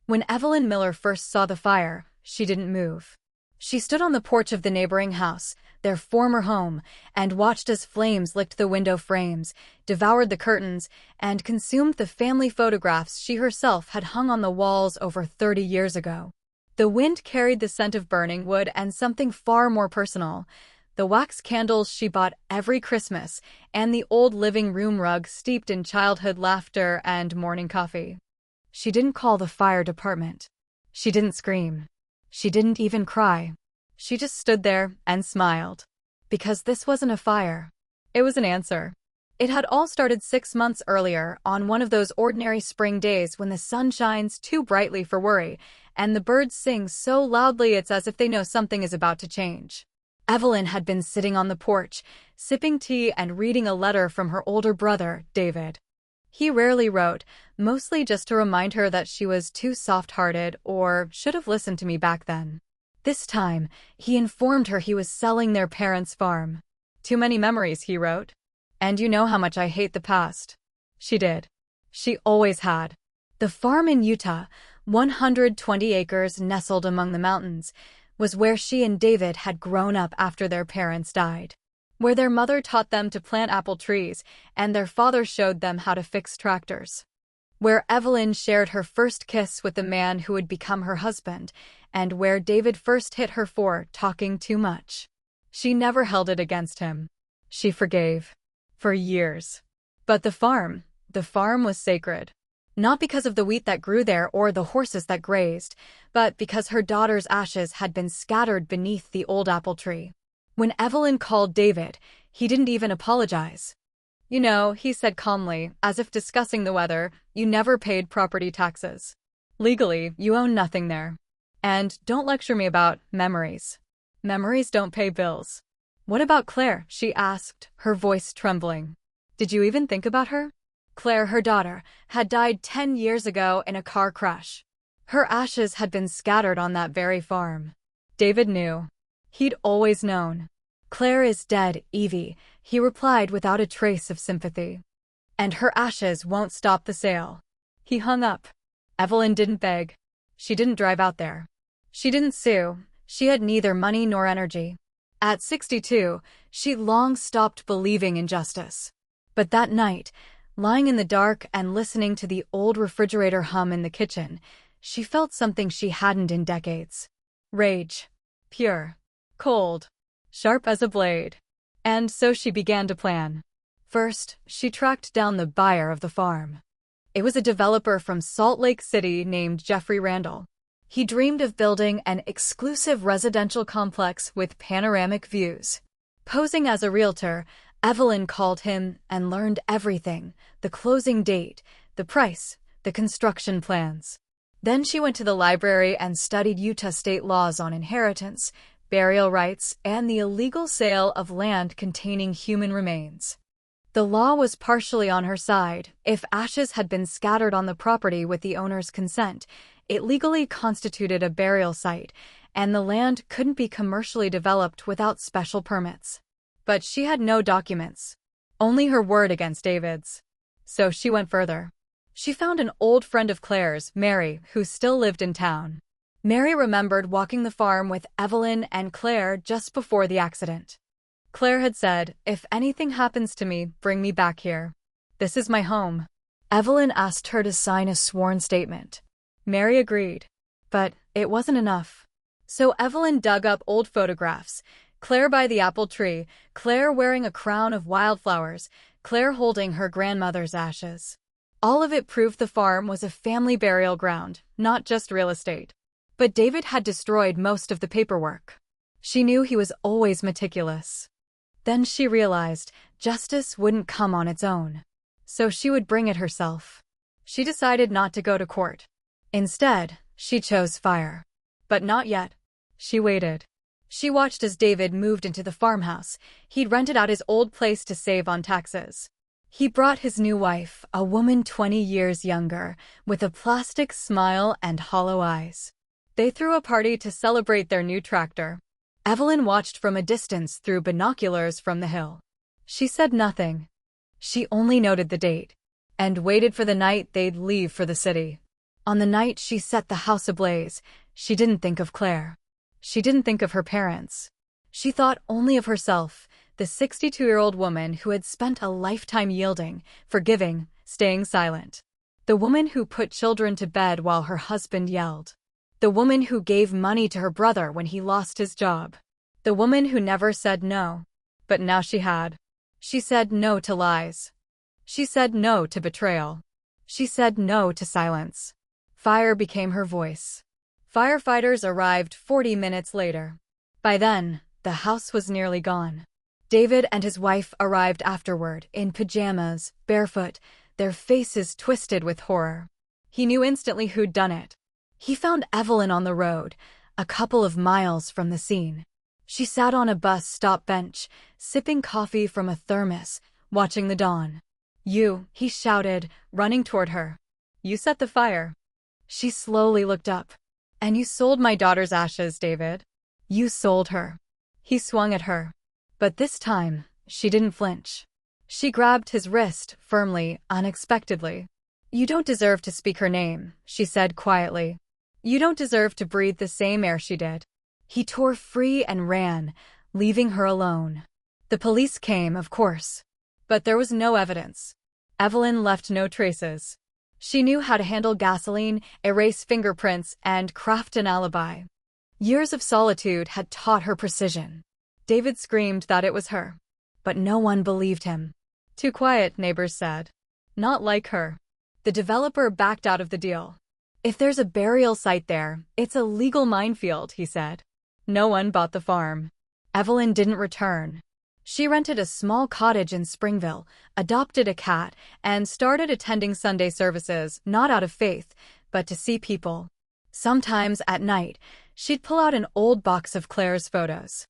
When Evelyn Miller first saw the fire, she didn't move. She stood on the porch of the neighboring house, their former home, and watched as flames licked the window frames, devoured the curtains, and consumed the family photographs she herself had hung on the walls over 30 years ago. The wind carried the scent of burning wood and something far more personal: the wax candles she bought every Christmas, and the old living room rug steeped in childhood laughter and morning coffee. She didn't call the fire department. She didn't scream. She didn't even cry. She just stood there and smiled. Because this wasn't a fire. It was an answer. It had all started 6 months earlier, on one of those ordinary spring days when the sun shines too brightly for worry, and the birds sing so loudly it's as if they know something is about to change. Evelyn had been sitting on the porch, sipping tea and reading a letter from her older brother, David. He rarely wrote, mostly just to remind her that she was too soft-hearted or should have listened to me back then. This time, he informed her he was selling their parents' farm. "Too many memories," he wrote. "And you know how much I hate the past." She did. She always had. The farm in Utah, 120 acres nestled among the mountains, was where she and David had grown up after their parents died. Where their mother taught them to plant apple trees and their father showed them how to fix tractors. Where Evelyn shared her first kiss with the man who would become her husband, and where David first hit her for talking too much. She never held it against him. She forgave. For years. But the farm was sacred. Not because of the wheat that grew there or the horses that grazed, but because her daughter's ashes had been scattered beneath the old apple tree. When Evelyn called David, he didn't even apologize. "You know," he said calmly, as if discussing the weather, "you never paid property taxes. Legally, you own nothing there. And don't lecture me about memories. Memories don't pay bills." "What about Claire?" she asked, her voice trembling. "Did you even think about her?" Claire, her daughter, had died 10 years ago in a car crash. Her ashes had been scattered on that very farm. David knew. He'd always known. "Claire is dead, Evie," he replied without a trace of sympathy. "And her ashes won't stop the sale." He hung up. Evelyn didn't beg. She didn't drive out there. She didn't sue. She had neither money nor energy. At 62, she'd long stopped believing in justice. But that night, lying in the dark and listening to the old refrigerator hum in the kitchen, she felt something she hadn't in decades. Rage. Pure. Cold. Sharp as a blade. And so she began to plan. First, she tracked down the buyer of the farm. It was a developer from Salt Lake City named Jeffrey Randall. He dreamed of building an exclusive residential complex with panoramic views. Posing as a realtor, Evelyn called him and learned everything: the closing date, the price, the construction plans. Then she went to the library and studied Utah state laws on inheritance, burial rights, and the illegal sale of land containing human remains. The law was partially on her side. If ashes had been scattered on the property with the owner's consent, it legally constituted a burial site, and the land couldn't be commercially developed without special permits. But she had no documents. Only her word against David's. So she went further. She found an old friend of Claire's, Mary, who still lived in town. Mary remembered walking the farm with Evelyn and Claire just before the accident. Claire had said, "If anything happens to me, bring me back here. This is my home." Evelyn asked her to sign a sworn statement. Mary agreed. But it wasn't enough. So Evelyn dug up old photographs. Claire by the apple tree, Claire wearing a crown of wildflowers, Claire holding her grandmother's ashes. All of it proved the farm was a family burial ground, not just real estate. But David had destroyed most of the paperwork. She knew he was always meticulous. Then she realized justice wouldn't come on its own. So she would bring it herself. She decided not to go to court. Instead, she chose fire. But not yet. She waited. She watched as David moved into the farmhouse. He'd rented out his old place to save on taxes. He brought his new wife, a woman 20 years younger, with a plastic smile and hollow eyes. They threw a party to celebrate their new tractor. Evelyn watched from a distance through binoculars from the hill. She said nothing. She only noted the date and waited for the night they'd leave for the city. On the night she set the house ablaze, she didn't think of Claire. She didn't think of her parents. She thought only of herself, the 62-year-old woman who had spent a lifetime yielding, forgiving, staying silent. The woman who put children to bed while her husband yelled. The woman who gave money to her brother when he lost his job. The woman who never said no. But now she had. She said no to lies. She said no to betrayal. She said no to silence. Fire became her voice. Firefighters arrived 40 minutes later. By then, the house was nearly gone. David and his wife arrived afterward, in pajamas, barefoot, their faces twisted with horror. He knew instantly who'd done it. He found Evelyn on the road, a couple of miles from the scene. She sat on a bus stop bench, sipping coffee from a thermos, watching the dawn. "You," he shouted, running toward her. "You set the fire." She slowly looked up. "And you sold my daughter's ashes, David. You sold her." He swung at her. But this time, she didn't flinch. She grabbed his wrist, firmly, unexpectedly. "You don't deserve to speak her name," she said quietly. "You don't deserve to breathe the same air she did." He tore free and ran, leaving her alone. The police came, of course. But there was no evidence. Evelyn left no traces. She knew how to handle gasoline, erase fingerprints, and craft an alibi. Years of solitude had taught her precision. David screamed that it was her. But no one believed him. "Too quiet," neighbors said. "Not like her." The developer backed out of the deal. "If there's a burial site there, it's a legal minefield," he said. No one bought the farm. Evelyn didn't return. She rented a small cottage in Springville, adopted a cat, and started attending Sunday services, not out of faith, but to see people. Sometimes, at night, she'd pull out an old box of Claire's photos.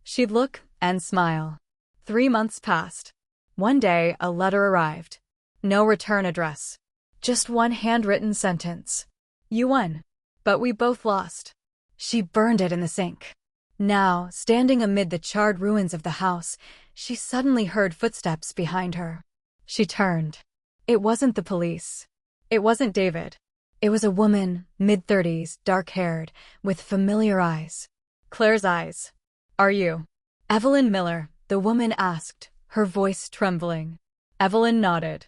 She'd look and smile. 3 months passed. One day, a letter arrived. No return address. Just one handwritten sentence. "You won. But we both lost." She burned it in the sink. Now, standing amid the charred ruins of the house, she suddenly heard footsteps behind her. She turned. It wasn't the police. It wasn't David. It was a woman, mid-30s, dark-haired, with familiar eyes. Claire's eyes. "Are you Evelyn Miller?" the woman asked, her voice trembling. Evelyn nodded.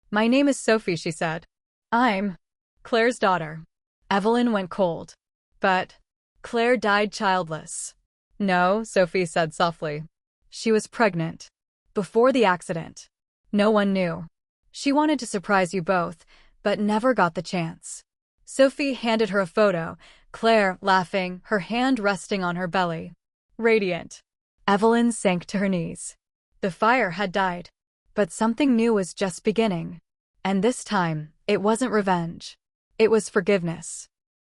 "My name is Sophie," she said. "I'm Claire's daughter." Evelyn went cold. "But Claire died childless." "No," Sophie said softly. "She was pregnant. Before the accident. No one knew. She wanted to surprise you both, but never got the chance." Sophie handed her a photo, Claire laughing, her hand resting on her belly. Radiant. Evelyn sank to her knees. The fire had died. But something new was just beginning. And this time, it wasn't revenge. It was forgiveness.